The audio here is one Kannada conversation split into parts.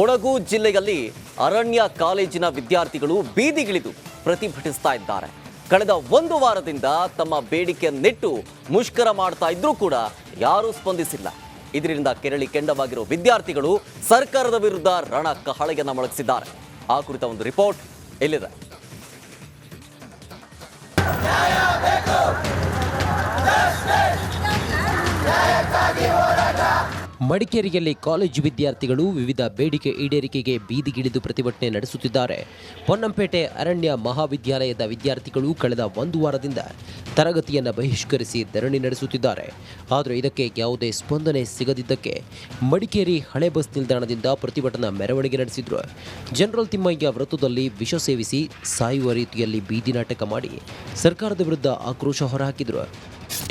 ಕೊಡಗು ಜಿಲ್ಲೆಯಲ್ಲಿ ಅರಣ್ಯ ಕಾಲೇಜಿನ ವಿದ್ಯಾರ್ಥಿಗಳು ಬೀದಿಗಿಳಿದು ಪ್ರತಿಭಟಿಸ್ತಾ ಇದ್ದಾರೆ. ಕಳೆದ ಒಂದು ವಾರದಿಂದ ತಮ್ಮ ಬೇಡಿಕೆಯನ್ನಿಟ್ಟು ಮುಷ್ಕರ ಮಾಡ್ತಾ ಇದ್ರೂ ಕೂಡ ಯಾರೂ ಸ್ಪಂದಿಸಿಲ್ಲ. ಇದರಿಂದ ಕೆರಳಿ ಕೆಂಡವಾಗಿರೋ ವಿದ್ಯಾರ್ಥಿಗಳು ಸರ್ಕಾರದ ವಿರುದ್ಧ ರಣ ಕಹಳೆಯನ್ನ ಮೊಳಗಿಸಿದ್ದಾರೆ. ಆ ಕುರಿತ ಒಂದು ರಿಪೋರ್ಟ್ ಇಲ್ಲಿದೆ. ಮಡಿಕೇರಿಯಲ್ಲಿ ಕಾಲೇಜು ವಿದ್ಯಾರ್ಥಿಗಳು ವಿವಿಧ ಬೇಡಿಕೆ ಈಡೇರಿಕೆಗೆ ಬೀದಿಗಿಳಿದು ಪ್ರತಿಭಟನೆ ನಡೆಸುತ್ತಿದ್ದಾರೆ. ಪೊನ್ನಂಪೇಟೆ ಅರಣ್ಯ ಮಹಾವಿದ್ಯಾಲಯದ ವಿದ್ಯಾರ್ಥಿಗಳು ಕಳೆದ ಒಂದು ವಾರದಿಂದ ತರಗತಿಯನ್ನು ಬಹಿಷ್ಕರಿಸಿ ಧರಣಿ ನಡೆಸುತ್ತಿದ್ದಾರೆ. ಆದರೆ ಇದಕ್ಕೆ ಯಾವುದೇ ಸ್ಪಂದನೆ ಸಿಗದಿದ್ದಕ್ಕೆ ಮಡಿಕೇರಿ ಹಳೆ ಬಸ್ ನಿಲ್ದಾಣದಿಂದ ಪ್ರತಿಭಟನಾ ಮೆರವಣಿಗೆ ನಡೆಸಿದ್ರು. ಜನರಲ್ ತಿಮ್ಮಯ್ಯ ವೃತ್ತದಲ್ಲಿ ವಿಷ ಸೇವಿಸಿ ಸಾಯುವ ರೀತಿಯಲ್ಲಿ ಬೀದಿ ನಾಟಕ ಮಾಡಿ ಸರ್ಕಾರದ ವಿರುದ್ಧ ಆಕ್ರೋಶ ಹೊರಹಾಕಿದ್ರು.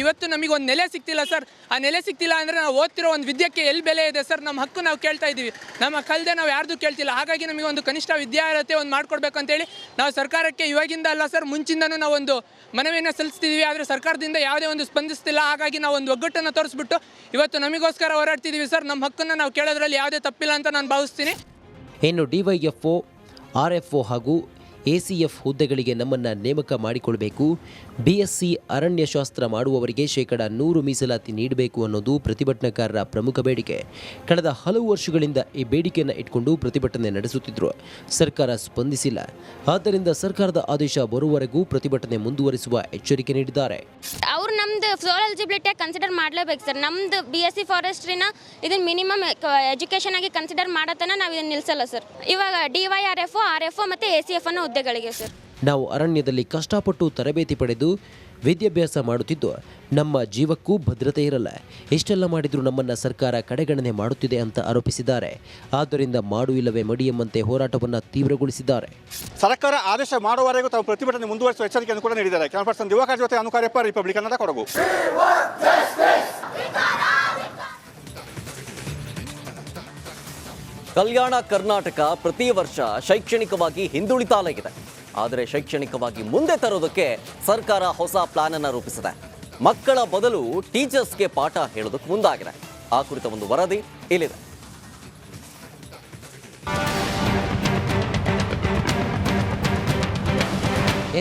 ಇವತ್ತು ನಮಗೆ ಒಂದು ನೆಲೆ ಸಿಗ್ತಿಲ್ಲ ಸರ್. ಆ ನೆಲೆ ಸಿಗ್ತಿಲ್ಲ ಅಂದರೆ ನಾವು ಓದ್ತಿರೋ ಒಂದು ವಿದ್ಯೆಗೆ ಎಲ್ಲಿ ಬೆಲೆ ಇದೆ ಸರ್? ನಮ್ಮ ಹಕ್ಕು ನಾವು ಕೇಳ್ತಾ ಇದ್ದೀವಿ. ನಮ್ಮ ಕಲ್ದೆ ನಾವು ಯಾರ್ದು ಕೇಳ್ತಿಲ್ಲ. ಹಾಗಾಗಿ ನಮಗೆ ಒಂದು ಕನಿಷ್ಠ ವಿದ್ಯಾರ್ಹತೆ ಒಂದು ಮಾಡ್ಕೊಡ್ಬೇಕು ಅಂತೇಳಿ ನಾವು ಸರ್ಕಾರಕ್ಕೆ ಇವಾಗಿಂದ ಅಲ್ಲ ಸರ್, ಮುಂಚಿಂದನೂ ನಾವು ಒಂದು ಮನವಿಯನ್ನು ಸಲ್ಲಿಸ್ತಿದ್ದೀವಿ. ಆದರೆ ಸರ್ಕಾರದಿಂದ ಯಾವುದೇ ಒಂದು ಸ್ಪಂದಿಸ್ತಿಲ್ಲ. ಹಾಗಾಗಿ ನಾವು ಒಂದು ಒಗ್ಗಟ್ಟನ್ನು ತೋರಿಸ್ಬಿಟ್ಟು ಇವತ್ತು ನಮಗೋಸ್ಕರ ಹೋರಾಡ್ತಿದ್ದೀವಿ ಸರ್. ನಮ್ಮ ಹಕ್ಕನ್ನು ನಾವು ಕೇಳೋದ್ರಲ್ಲಿ ಯಾವುದೇ ತಪ್ಪಿಲ್ಲ ಅಂತ ನಾನು ಭಾವಿಸ್ತೀನಿ. ಇನ್ನು ಡಿವೈಎಫ್ಒ, ಆರ್ಎಫ್ಒ ಹಾಗೂ ಎಸಿಎಫ್ ಹುದ್ದೆಗಳಿಗೆ ನಮ್ಮನ್ನು ನೇಮಕ ಮಾಡಿಕೊಳ್ಬೇಕು. ಬಿಎಸ್ಸಿ ಅರಣ್ಯಶಾಸ್ತ್ರ ಮಾಡುವವರಿಗೆ 100% ಮೀಸಲಾತಿ ನೀಡಬೇಕು ಅನ್ನೋದು ಪ್ರತಿಭಟನಾಕಾರರ ಪ್ರಮುಖ ಬೇಡಿಕೆ. ಕಳೆದ ಹಲವು ವರ್ಷಗಳಿಂದ ಈ ಬೇಡಿಕೆಯನ್ನು ಇಟ್ಕೊಂಡು ಪ್ರತಿಭಟನೆ ನಡೆಸುತ್ತಿದ್ದರು. ಸರ್ಕಾರ ಸ್ಪಂದಿಸಿಲ್ಲ. ಆದ್ದರಿಂದ ಸರ್ಕಾರದ ಆದೇಶ ಬರುವವರೆಗೂ ಪ್ರತಿಭಟನೆ ಮುಂದುವರಿಸುವ ಎಚ್ಚರಿಕೆ ನೀಡಿದ್ದಾರೆ. ಅವರು ನಮ್ದು ಸೋಲ್ ಎಲಿಜಿಬಿಲಿಟಿ ಕನ್ಸಿಡರ್ ಮಾಡಲೇಬೇಕು ಸರ್. ನಮ್ದು BSc ಫಾರೆಸ್ಟ್ರಿನ ಇದನ್ನ ಮಿನಿಮಮ್ ಎಜುಕೇಷನ್ ಆಗಿ ಕನ್ಸಿಡರ್ ಮಾಡತನ ನಾವು ಇದನ್ನ ನಿಲ್ಲಿಸಲ್ಲ ಸರ್. ಇವಾಗ DYRFO, RFO ಮತ್ತು ACF ಅನ್ನೋ ಹುದ್ದೆಗಳಿಗೆ ಸರ್. ನಾವು ಅರಣ್ಯದಲ್ಲಿ ಕಷ್ಟಪಟ್ಟು ತರಬೇತಿ ಪಡೆದು ವಿದ್ಯಾಭ್ಯಾಸ ಮಾಡುತ್ತಿದ್ದು ನಮ್ಮ ಜೀವಕ್ಕೂ ಭದ್ರತೆ ಇರಲ್ಲ. ಇಷ್ಟೆಲ್ಲ ಮಾಡಿದರೂ ನಮ್ಮನ್ನು ಸರ್ಕಾರ ಕಡೆಗಣನೆ ಮಾಡುತ್ತಿದೆ ಅಂತ ಆರೋಪಿಸಿದ್ದಾರೆ. ಆದ್ದರಿಂದ ಮಾಡು ಇಲ್ಲವೇ ಮಡಿ ಎಂಬಂತೆ ಹೋರಾಟವನ್ನು ತೀವ್ರಗೊಳಿಸಿದ್ದಾರೆ. ಸರ್ಕಾರ ಆದೇಶ ಮಾಡುವವರೆಗೂ ತಾವು ಪ್ರತಿಭಟನೆ ಮುಂದುವರಿಸುವ ಎಚ್ಚರಿಕೆಯನ್ನು ಕೂಡ ನೀಡಿದ್ದಾರೆ. ಕ್ಯಾಮರಾಪರ್ಸನ್ ದಿವಾಕರ್ ಜೊತೆ ಅನುಕಾರ್ಯಪ್ಪ, ರಿಪಬ್ಲಿಕ್ ಕನ್ನಡ, ಕೊಡಗು. ಕಲ್ಯಾಣ ಕರ್ನಾಟಕ ಪ್ರತಿ ವರ್ಷ ಶೈಕ್ಷಣಿಕವಾಗಿ ಹಿಂದುಳಿತಾಲಾಗಿದೆ. ಆದರೆ ಶೈಕ್ಷಣಿಕವಾಗಿ ಮುಂದೆ ತರೋದಕ್ಕೆ ಸರ್ಕಾರ ಹೊಸ ಪ್ಲಾನ್ ಅನ್ನು ರೂಪಿಸಿದೆ. ಮಕ್ಕಳ ಬದಲು ಟೀಚರ್ಸ್ಗೆ ಪಾಠ ಹೇಳೋದಕ್ಕೆ ಮುಂದಾಗಿದೆ. ಆ ಕುರಿತ ಒಂದು ವರದಿ ಇಲ್ಲಿದೆ.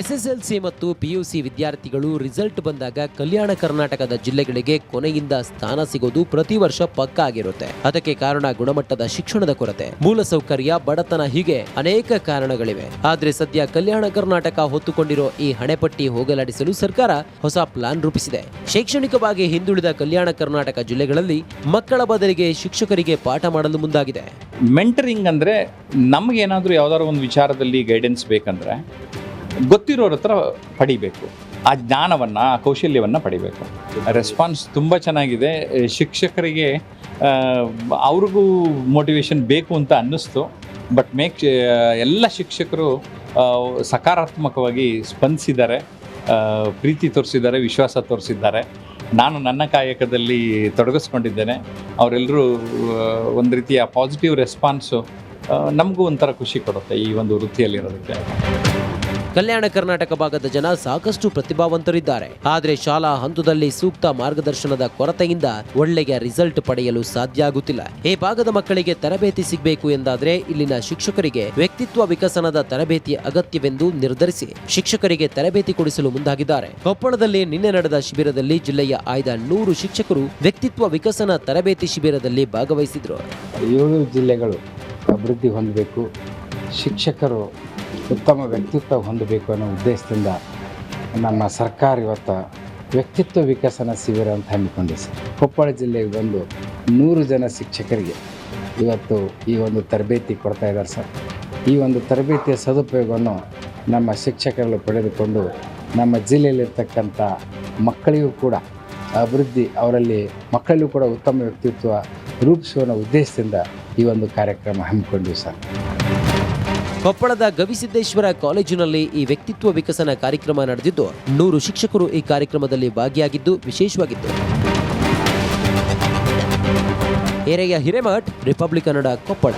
SSLC ಮತ್ತು PUC ವಿದ್ಯಾರ್ಥಿಗಳು ರಿಸಲ್ಟ್ ಬಂದಾಗ ಕಲ್ಯಾಣ ಕರ್ನಾಟಕದ ಜಿಲ್ಲೆಗಳಿಗೆ ಕೊನೆಯಿಂದ ಸ್ಥಾನ ಸಿಗೋದು ಪ್ರತಿ ವರ್ಷ ಪಕ್ಕಾ ಆಗಿರುತ್ತೆ. ಅದಕ್ಕೆ ಕಾರಣ ಗುಣಮಟ್ಟದ ಶಿಕ್ಷಣದ ಕೊರತೆ, ಮೂಲಸೌಕರ್ಯ, ಬಡತನ, ಹೀಗೆ ಅನೇಕ ಕಾರಣಗಳಿವೆ. ಆದ್ರೆ ಸದ್ಯ ಕಲ್ಯಾಣ ಕರ್ನಾಟಕ ಹೊತ್ತುಕೊಂಡಿರೋ ಈ ಹಣೆಪಟ್ಟಿ ಹೋಗಲಾಡಿಸಲು ಸರ್ಕಾರ ಹೊಸ ಪ್ಲಾನ್ ರೂಪಿಸಿದೆ. ಶೈಕ್ಷಣಿಕವಾಗಿ ಹಿಂದುಳಿದ ಕಲ್ಯಾಣ ಕರ್ನಾಟಕ ಜಿಲ್ಲೆಗಳಲ್ಲಿ ಮಕ್ಕಳ ಬದಲಿಗೆ ಶಿಕ್ಷಕರಿಗೆ ಪಾಠ ಮಾಡಲು ಮುಂದಾಗಿದೆ. ಮೆಂಟರಿಂಗ್ ಅಂದರೆ ನಮಗೇನಾದರೂ ಯಾವ್ದಾದ್ರು ಒಂದು ವಿಚಾರದಲ್ಲಿ ಗೈಡೆನ್ಸ್ ಬೇಕಂದ್ರೆ ಗೊತ್ತಿರೋರ ಹತ್ರ ಪಡಿಬೇಕು. ಆ ಜ್ಞಾನವನ್ನು, ಆ ಕೌಶಲ್ಯವನ್ನು ಪಡಿಬೇಕು. ರೆಸ್ಪಾನ್ಸ್ ತುಂಬ ಚೆನ್ನಾಗಿದೆ. ಶಿಕ್ಷಕರಿಗೆ ಅವ್ರಿಗೂ ಮೋಟಿವೇಶನ್ ಬೇಕು ಅಂತ ಅನ್ನಿಸ್ತು. ಬಟ್ ಎಲ್ಲ ಶಿಕ್ಷಕರು ಸಕಾರಾತ್ಮಕವಾಗಿ ಸ್ಪಂದಿಸಿದ್ದಾರೆ, ಪ್ರೀತಿ ತೋರಿಸಿದ್ದಾರೆ, ವಿಶ್ವಾಸ ತೋರಿಸಿದ್ದಾರೆ. ನಾನು ನನ್ನ ಕಾಯಕದಲ್ಲಿ ತೊಡಗಿಸ್ಕೊಂಡಿದ್ದೇನೆ. ಅವರೆಲ್ಲರೂ ಒಂದು ರೀತಿಯ ಪಾಸಿಟಿವ್ ರೆಸ್ಪಾನ್ಸು ನಮಗೂ ಒಂಥರ ಖುಷಿ ಕೊಡುತ್ತೆ ಈ ಒಂದು ವೃತ್ತಿಯಲ್ಲಿರೋದಕ್ಕೆ. ಕಲ್ಯಾಣ ಕರ್ನಾಟಕ ಭಾಗದ ಜನ ಸಾಕಷ್ಟು ಪ್ರತಿಭಾವಂತರಿದ್ದಾರೆ. ಆದರೆ ಶಾಲಾ ಹಂತದಲ್ಲಿ ಸೂಕ್ತ ಮಾರ್ಗದರ್ಶನದ ಕೊರತೆಯಿಂದ ಒಳ್ಳೆಯ ರಿಸಲ್ಟ್ ಪಡೆಯಲು ಸಾಧ್ಯ ಆಗುತ್ತಿಲ್ಲ. ಈ ಭಾಗದ ಮಕ್ಕಳಿಗೆ ತರಬೇತಿ ಸಿಗಬೇಕು ಎಂದಾದರೆ ಇಲ್ಲಿನ ಶಿಕ್ಷಕರಿಗೆ ವ್ಯಕ್ತಿತ್ವ ವಿಕಸನದ ತರಬೇತಿ ಅಗತ್ಯವೆಂದು ನಿರ್ಧರಿಸಿ ಶಿಕ್ಷಕರಿಗೆ ತರಬೇತಿ ಕೊಡಿಸಲು ಮುಂದಾಗಿದ್ದಾರೆ. ಕೊಪ್ಪಳದಲ್ಲಿ ನಿನ್ನೆ ನಡೆದ ಶಿಬಿರದಲ್ಲಿ ಜಿಲ್ಲೆಯ ಆಯ್ದ 100 ಶಿಕ್ಷಕರು ವ್ಯಕ್ತಿತ್ವ ವಿಕಸನ ತರಬೇತಿ ಶಿಬಿರದಲ್ಲಿ ಭಾಗವಹಿಸಿದ್ರು. 7 ಜಿಲ್ಲೆಗಳು ಅಭಿವೃದ್ಧಿ ಹೊಂದಬೇಕು, ಶಿಕ್ಷಕರು ಉತ್ತಮ ವ್ಯಕ್ತಿತ್ವ ಹೊಂದಬೇಕು ಅನ್ನೋ ಉದ್ದೇಶದಿಂದ ನಮ್ಮ ಸರ್ಕಾರ ಇವತ್ತು ವ್ಯಕ್ತಿತ್ವ ವಿಕಸನ ಶಿಬಿರ ಅಂತ ಹಮ್ಮಿಕೊಂಡಿದೆ ಸರ್. ಕೊಪ್ಪಳ ಜಿಲ್ಲೆಗೆ ಬಂದು 100 ಜನ ಶಿಕ್ಷಕರಿಗೆ ಇವತ್ತು ಈ ಒಂದು ತರಬೇತಿ ಕೊಡ್ತಾ ಇದ್ದಾರೆ ಸರ್. ಈ ಒಂದು ತರಬೇತಿಯ ಸದುಪಯೋಗವನ್ನು ನಮ್ಮ ಶಿಕ್ಷಕರು ಪಡೆದುಕೊಂಡು ನಮ್ಮ ಜಿಲ್ಲೆಯಲ್ಲಿರ್ತಕ್ಕಂಥ ಮಕ್ಕಳಿಗೂ ಕೂಡ ಅಭಿವೃದ್ಧಿ, ಅವರಲ್ಲಿ ಮಕ್ಕಳಿಗೂ ಕೂಡ ಉತ್ತಮ ವ್ಯಕ್ತಿತ್ವ ರೂಪಿಸುವ ಉದ್ದೇಶದಿಂದ ಈ ಒಂದು ಕಾರ್ಯಕ್ರಮ ಹಮ್ಮಿಕೊಂಡಿವೆ ಸರ್. ಕೊಪ್ಪಳದ ಗವಿಸಿದ್ದೇಶ್ವರ ಕಾಲೇಜಿನಲ್ಲಿ ಈ ವ್ಯಕ್ತಿತ್ವ ವಿಕಸನ ಕಾರ್ಯಕ್ರಮ ನಡೆದಿದ್ದು 100 ಶಿಕ್ಷಕರು ಈ ಕಾರ್ಯಕ್ರಮದಲ್ಲಿ ಭಾಗಿಯಾಗಿದ್ದು ವಿಶೇಷವಾಗಿತ್ತು. ಹಿರೇಮಠ್, ರಿಪಬ್ಲಿಕ್ ಕನ್ನಡ, ಕೊಪ್ಪಳ.